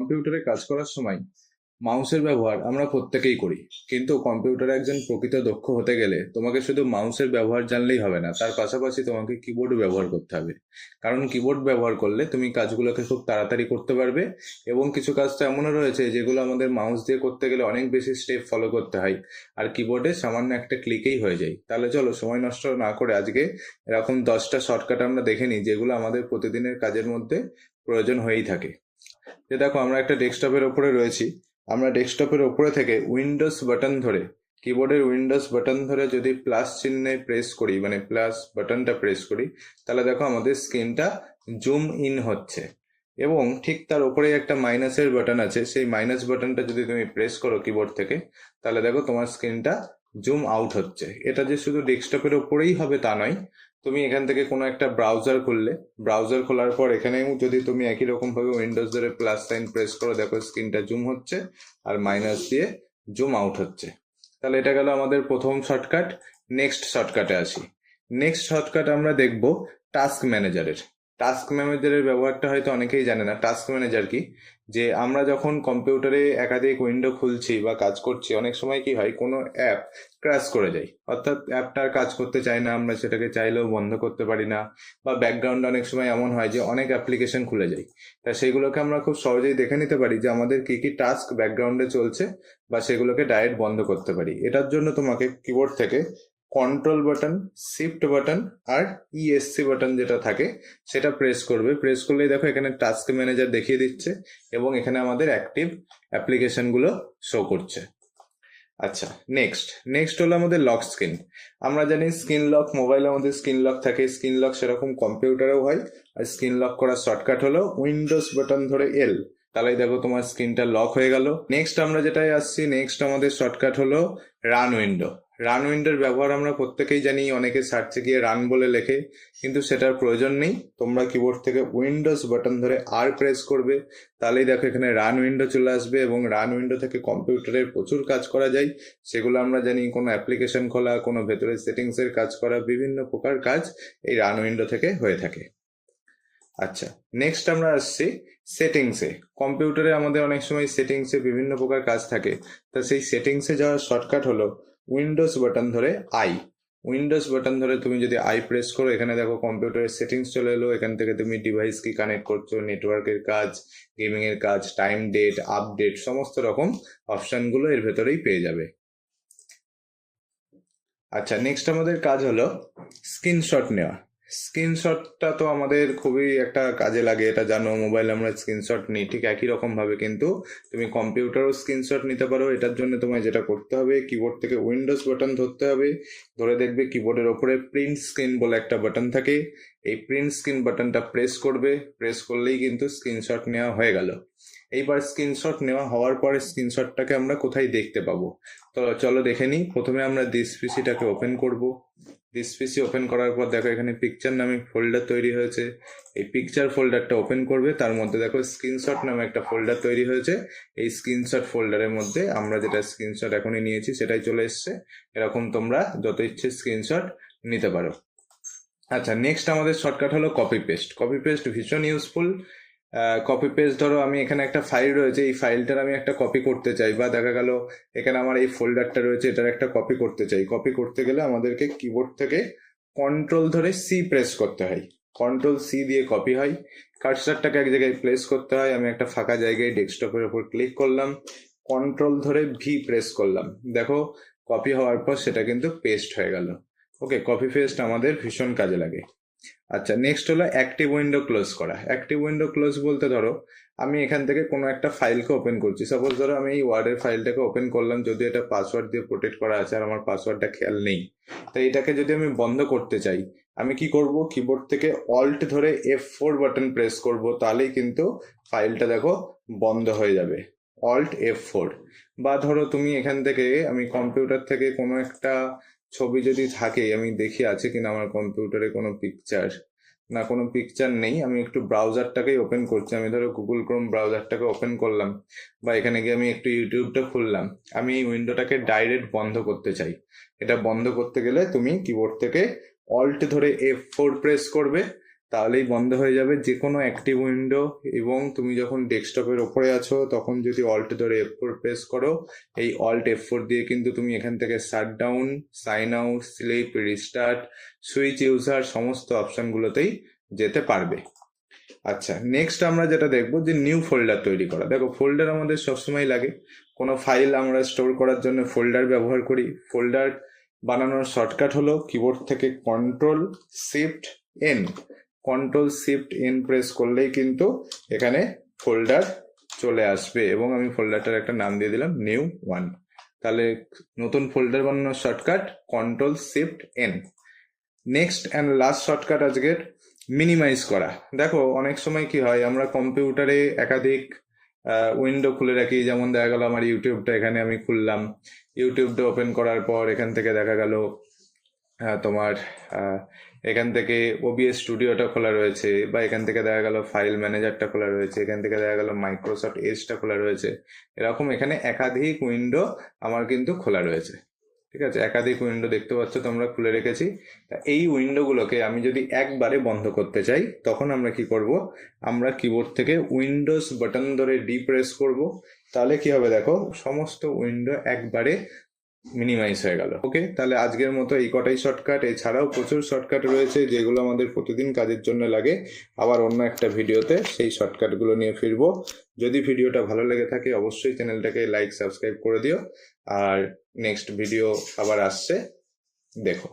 কম্পিউটারে কাজ করার সময় মাউসের ব্যবহার আমরা প্রত্যেকেই করি, কিন্তু কম্পিউটারে একজন প্রকৃত দক্ষ হতে গেলে তোমাকে শুধু মাউসের ব্যবহার জানলেই হবে না, তার পাশাপাশি তোমাকে কিবোর্ড ব্যবহার করতে হবে। কারণ কিবোর্ড ব্যবহার করলে তুমি কাজগুলোকে খুব তাড়াতাড়ি করতে পারবে, এবং কিছু কাজ তো এমনও রয়েছে যেগুলো আমাদের মাউস দিয়ে করতে গেলে অনেক বেশি স্টেপ ফলো করতে হয়, আর কিবোর্ডে সামান্য একটা ক্লিকেই হয়ে যায়। তাহলে চলো সময় নষ্ট না করে আজকে এরকম 10টা শর্টকাট আমরা দেখে নিই, যেগুলো আমাদের প্রতিদিনের কাজের মধ্যে প্রয়োজন হয়েই থাকে। যে দেখো, আমরা একটা ডেস্কটপের ওপরে রয়েছি। আমরা ডেস্কটপের ওপরে থেকে উইন্ডোজ বাটন ধরে, কিবোর্ডের উইন্ডোজ বাটন ধরে যদি প্লাস চিহ্নে প্রেস করি, মানে প্লাস বাটনটা প্রেস করি, তাহলে দেখো আমাদের স্ক্রিনটা জুম ইন হচ্ছে। এবং ঠিক তার উপরেই একটা মাইনাসের বাটন আছে, সেই মাইনাস বাটনটা যদি তুমি প্রেস করো কিবোর্ড থেকে, তাহলে দেখো তোমার স্ক্রিনটা জুম আউট হচ্ছে। এটা যে শুধু ডেস্কটপের ওপরেই হবে তা নয়, তুমি এখান থেকে কোনো একটা ব্রাউজার খুললে, ব্রাউজার খোলার পর এখানেও যদি তুমি একই রকম ভাবে উইন্ডোজ ধরে প্লাস সাইন প্রেস করো, দেখো স্ক্রিনটা জুম হচ্ছে আর মাইনাস দিয়ে জুম আউট হচ্ছে। তাহলে এটা গেল আমাদের প্রথম শর্টকাট। নেক্সট শর্টকাটে আসি। নেক্সট শর্টকাট আমরা দেখব টাস্ক ম্যানেজারের। টাস্ক ম্যানেজারের ব্যবহারটা হয়তো অনেকেই জানে না। টাস্ক ম্যানেজার কি, যে আমরা যখন কম্পিউটারে একাধিক উইন্ডো খুলছি বা কাজ করছি, অনেক সময় কি হয়, কোনো অ্যাপ ক্র্যাশ করে যায়, অর্থাৎ অ্যাপটার কাজ করতে চায় না, আমরা সেটাকে চাইলেও বন্ধ করতে পারি না, বা ব্যাকগ্রাউন্ডে অনেক সময় এমন হয় যে অনেক অ্যাপ্লিকেশন খুলে যায়। তা সেগুলোকে আমরা খুব সহজেই দেখে নিতে পারি যে আমাদের কি কি টাস্ক ব্যাকগ্রাউন্ডে চলছে, বা সেগুলোকে ডাইরেক্ট বন্ধ করতে পারি। এটার জন্য তোমাকে কিবোর্ড থেকে কন্ট্রোল বাটন, শিফট বাটন আর ইএসসি বাটন যেটা থাকে সেটা প্রেস করবে। প্রেস করলেই দেখো এখানে টাস্ক ম্যানেজার দেখিয়ে দিচ্ছে, এবং এখানে আমাদের অ্যাক্টিভ অ্যাপ্লিকেশনগুলো শো করছে। আচ্ছা, নেক্সট নেক্সট হলো আমাদের লক স্ক্রিন। আমরা জানি স্ক্রিন লক, মোবাইলের মধ্যে স্ক্রিন লক থাকে, স্ক্রিন লক সেরকম কম্পিউটারেও হয়। আর স্ক্রিন লক করার শর্টকাট হলো উইন্ডোজ বাটন ধরে এল, তাহলেই দেখো তোমার স্ক্রিনটা লক হয়ে গেল। নেক্সট আমরা যেটাই আসছি, নেক্সট আমাদের শর্টকাট হলো রান উইন্ডো। রান উইন্ডোর ব্যবহার আমরা প্রত্যেকেই জানি, অনেকে সার্চে গিয়ে রান বলে লেখে, কিন্তু সেটার প্রয়োজন নেই। তোমরা কিবোর্ড থেকে উইন্ডোজ বাটন ধরে আর প্রেস করবে, তাহলেই দেখো এখানে রান উইন্ডো চলে আসবে, এবং রান উইন্ডো থেকে কম্পিউটারের প্রচুর কাজ করা যায়। সেগুলো আমরা জানি, কোনো অ্যাপ্লিকেশন খোলা, কোনো ভেতরে সেটিংসের কাজ করা, বিভিন্ন প্রকার কাজ এই রান উইন্ডো থেকে হয়ে থাকে। আচ্ছা, নেক্সট আমরা আসছি সেটিংসে। কম্পিউটারে আমাদের অনেক সময় সেটিংসে বিভিন্ন প্রকার কাজ থাকে, তা সেই সেটিংসে যাওয়ার শর্টকাট হলো উইন্ডোজ বাটন ধরে আই। উইন্ডোজ বাটন ধরে তুমি যদি আই প্রেস করো, এখানে দেখো কম্পিউটারের সেটিংস চলে এলো। এখান থেকে তুমি ডিভাইস কি কানেক্ট করছো, নেটওয়ার্কের কাজ, গেমিং এর কাজ, টাইম, ডেট, আপডেট, সমস্ত রকম অপশনগুলো এর ভেতরেই পেয়ে যাবে। আচ্ছা, নেক্সট আমাদের কাজ হলো স্ক্রিনশট নেওয়া। স্ক্রিনশটটা তো আমাদের খুবই একটা কাজে লাগে, এটা জানো। মোবাইলে আমরা স্ক্রিনশট নিই, ঠিক একই রকম ভাবে কিন্তু তুমি কম্পিউটারও স্ক্রিনশট নিতে পারো। এটার জন্য তোমায় যেটা করতে হবে, কিবোর্ড থেকে উইন্ডোজ বাটন ধরতে হবে, ধরে দেখবে কিবোর্ডের ওপরে প্রিন্ট স্ক্রিন বলে একটা বাটন থাকে। এই প্রিন্ট স্ক্রিন বাটনটা প্রেস করবে, প্রেস করলেই কিন্তু স্ক্রিনশট নেওয়া হয়ে গেল। এইবার স্ক্রিনশট নেওয়া হওয়ার পরে স্ক্রিনশটটাকে আমরা কোথায় দেখতে পাবো, তো চলো দেখে নিই। প্রথমে আমরা দিস পিসিটাকে ওপেন করব। দিস পিসি ওপেন করার পর দেখো এখানে পিকচার নামে ফোল্ডার তৈরি হয়েছে। এই পিকচার ফোল্ডারটা ওপেন করবে, তার মধ্যে দেখো স্ক্রিনশট নামে একটা ফোল্ডার তৈরি হয়েছে। এই স্ক্রিনশট ফোল্ডারের মধ্যে আমরা যেটা স্ক্রিনশট এখনই নিয়েছি সেটাই চলে এসছে। এরকম তোমরা যত ইচ্ছে স্ক্রিনশট নিতে পারো। আচ্ছা, নেক্সট আমাদের শর্টকাট হলো কপি পেস্ট। কপি পেস্ট ভীষণ ইউজফুল। কপি পেস্ট, ধরো আমি এখানে একটা ফাইল রয়েছে, এই ফাইলটার আমি একটা কপি করতে চাই, বা দেখা গেল এখানে আমার এই ফোল্ডারটা রয়েছে, এটার একটা কপি করতে চাই। কপি করতে গেলে আমাদেরকে কিবোর্ড থেকে কন্ট্রোল ধরে সি প্রেস করতে হয়। কন্ট্রোল সি দিয়ে কপি হয়। কার্সারটাকে এক জায়গায় প্লেস করতে হয়। আমি একটা ফাঁকা জায়গায় ডেস্কটপের উপর ক্লিক করলাম, কন্ট্রোল ধরে ভি প্রেস করলাম, দেখো কপি হওয়ার পর সেটা কিন্তু পেস্ট হয়ে গেল। ওকে, কপি পেস্ট আমাদের ভীষণ কাজে লাগে। আচ্ছা, নেক্সট হলো অ্যাক্টিভ উইন্ডো ক্লোজ করা। অ্যাক্টিভ উইন্ডো ক্লোজ বলতে ধরো আমি এখান থেকে কোনো একটা ফাইলকে ওপেন করছি। সাপোজ ধরো আমি এই ওয়ার্ডের ফাইলটাকে ওপেন করলাম, যদি এটা পাসওয়ার্ড দিয়ে প্রোটেক্ট করা আছে আর আমার পাসওয়ার্ডটা খেয়াল নেই, তাই এটাকে যদি আমি বন্ধ করতে চাই, আমি কি করব, কিবোর্ড থেকে অল্ট ধরে F4 বাটন প্রেস করব, তাহলেই কিন্তু ফাইলটা দেখো বন্ধ হয়ে যাবে। Alt F4। বা ধরো তুমি এখান থেকে, আমি কম্পিউটার থেকে কোনো একটা ছবি যদি থাকে, আমি দেখি আছে কিনা আমার কম্পিউটারে কোনো পিকচার। না, কোনো পিকচার নেই। আমি একটু ব্রাউজারটাকেই ওপেন করছি। আমি ধরো গুগল ক্রোম ব্রাউজারটাকে ওপেন করলাম, বা এখানে গিয়ে আমি একটু ইউটিউবটা খুললাম। আমি এই উইন্ডোটাকে ডাইরেক্ট বন্ধ করতে চাই। এটা বন্ধ করতে গেলে তুমি কিবোর্ড থেকে অল্ট ধরে F4 প্রেস করবে, তাহলেই বন্ধ হয়ে যাবে যে কোনো অ্যাক্টিভ উইন্ডো। এবং তুমি যখন ডেস্কটপের ওপরে আছো তখন যদি অল্ট ধরে F4 প্রেস করো, এই অল্ট F4 দিয়ে কিন্তু তুমি এখান থেকে shut down, sign out, sleep, restart, switch user সমস্ত অপশনগুলোতেই যেতে পারবে। আচ্ছা, নেক্সট আমরা যেটা দেখবো যে নিউ ফোল্ডার তৈরি করা। দেখো, ফোল্ডার আমাদের সবসময় লাগে। কোনো ফাইল আমরা স্টোর করার জন্য ফোল্ডার ব্যবহার করি। ফোল্ডার বানানোর শর্টকাট হলো কিবোর্ড থেকে কন্ট্রোল শিফট এন প্রেস করলেই কিন্তু এখানে ফোল্ডার চলে আসবে। এবং আমি ফোল্ডারটার একটা নাম দিয়ে দিলাম নিউ ওয়ান। তাহলে নতুন ফোল্ডার বানানোর shortcut Ctrl+Shift+N। Next and last shortcut আজকের মিনিমাইজ করা। দেখো, অনেক সময় কি হয়, আমরা কম্পিউটারে একাধিক উইন্ডো খুলে রাখি। যেমন দেখা গেল আমার ইউটিউবটা এখানে আমি খুললাম, ইউটিউবটা ওপেন করার পর এখান থেকে দেখা গেল তোমার এখান থেকে OBS স্টুডিওটা খোলা রয়েছে, বা এখান থেকে দেখা গেল ফাইল ম্যানেজারটা খোলা রয়েছে, এখান থেকে দেখা গেল মাইক্রোসফট এজটা খোলা রয়েছে। এরকম এখানে একাধিক উইন্ডো আমার কিন্তু খোলা রয়েছে। ঠিক আছে, একাধিক উইন্ডো দেখতে পাচ্ছ তোমরা খুলে রেখেছি। তা এই উইন্ডোগুলোকে আমি যদি একবারে বন্ধ করতে চাই, তখন আমরা কি করব, আমরা কিবোর্ড থেকে উইন্ডোজ বাটন ধরে ডি প্রেস করব। তাহলে কি হবে, দেখো সমস্ত উইন্ডো একবারে মিনিমাইজ হয়ে গেল। ওকে, তাহলে আজকের মতো এই কটাই শর্টকাট। এছাড়াও প্রচুর শর্টকাট রয়েছে যেগুলো আমাদের প্রতিদিন কাজের জন্য লাগে। আবার অন্য একটা ভিডিওতে সেই শর্টকাটগুলো নিয়ে ফিরবো। যদি ভিডিওটা ভালো লেগে থাকে অবশ্যই চ্যানেলটাকে লাইক সাবস্ক্রাইব করে দিও। আর নেক্সট ভিডিও আবার আসছে, দেখো।